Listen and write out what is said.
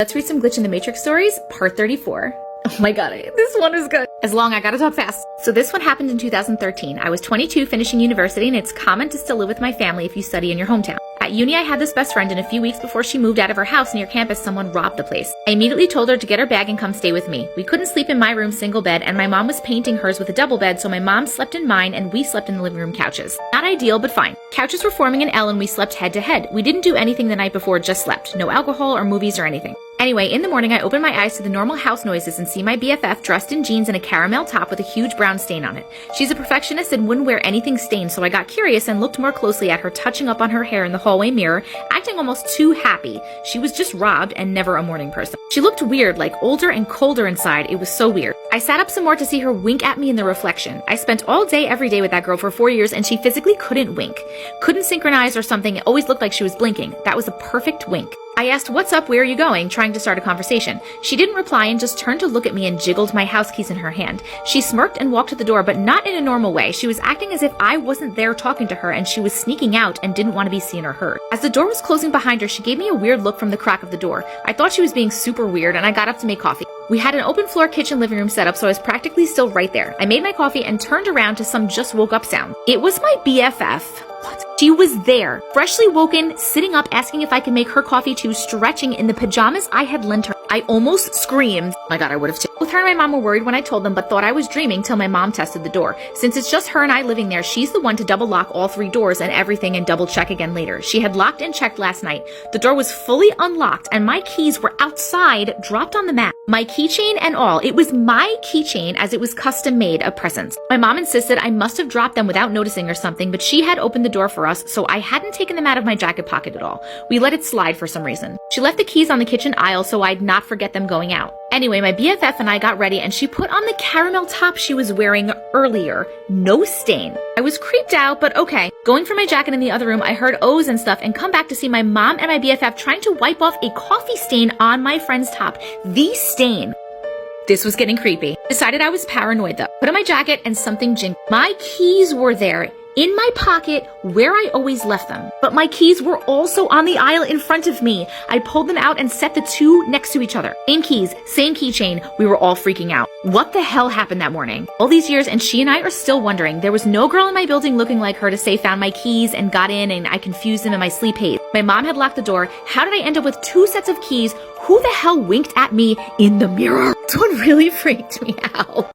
Let's read some Glitch in the Matrix stories, part 34. Oh my god, this one is good. As long, I gotta talk fast. So this one happened in 2013. I was 22, finishing university, and it's common to still live with my family if you study in your hometown. At uni, I had this best friend, and a few weeks before she moved out of her house near campus, someone robbed the place. I immediately told her to get her bag and come stay with me. We couldn't sleep in my room single bed, and my mom was painting hers with a double bed, so my mom slept in mine, and we slept in the living room couches. Not ideal, but fine. Couches were forming an L, and we slept head to head. We didn't do anything the night before, just slept. No alcohol or movies or anything. Anyway, in the morning, I open my eyes to the normal house noises and see my BFF dressed in jeans and a caramel top with a huge brown stain on it. She's a perfectionist and wouldn't wear anything stained, so I got curious and looked more closely at her, touching up on her hair in the hallway mirror, acting almost too happy. She was just robbed and never a morning person. She looked weird, like older and colder inside. It was so weird. I sat up some more to see her wink at me in the reflection. I spent all day every day with that girl for 4 years, and she physically couldn't wink. Couldn't synchronize or something. It always looked like she was blinking. That was a perfect wink. I asked, "What's up? Where are you going?" trying to start a conversation. She didn't reply and just turned to look at me and jiggled my house keys in her hand. She smirked and walked to the door, but not in a normal way. She was acting as if I wasn't there talking to her, and she was sneaking out and didn't want to be seen or heard. As the door was closing behind her, she gave me a weird look from the crack of the door. I thought she was being super weird, and I got up to make coffee. We had an open floor kitchen living room setup, so I was practically still right there. I made my coffee and turned around to some just woke up sound. It was my BFF. What? She was there, freshly woken, sitting up, asking if I could make her coffee too, stretching in the pajamas I had lent her. I almost screamed. Oh my god, I would have too. Both her and my mom were worried when I told them, but thought I was dreaming till my mom tested the door. Since it's just her and I living there, she's the one to double lock all 3 doors and everything and double check again later. She had locked and checked last night. The door was fully unlocked and my keys were outside, dropped on the mat. My keychain and all. It was my keychain as it was custom made of presents. My mom insisted I must have dropped them without noticing or something, but she had opened the door for us, so I hadn't taken them out of my jacket pocket at all. We let it slide for some reason. She left the keys on the kitchen aisle so I'd not forget them going out. Anyway, my BFF and I got ready and she put on the caramel top she was wearing earlier. No stain. I was creeped out, but okay. Going for my jacket in the other room, I heard O's and stuff and come back to see my mom and my BFF trying to wipe off a coffee stain on my friend's top. The stain. This was getting creepy. Decided I was paranoid though. Put on my jacket and something jinked. My keys were there in my pocket where I always left them. But my keys were also on the aisle in front of me. I pulled them out and set the 2 next to each other. Same keys, same keychain. We were all freaking out. What the hell happened that morning? All these years and she and I are still wondering. There was no girl in my building looking like her to say found my keys and got in and I confused them in my sleep haze. My mom had locked the door. How did I end up with 2 sets of keys? Who the hell winked at me in the mirror? This one really freaked me out.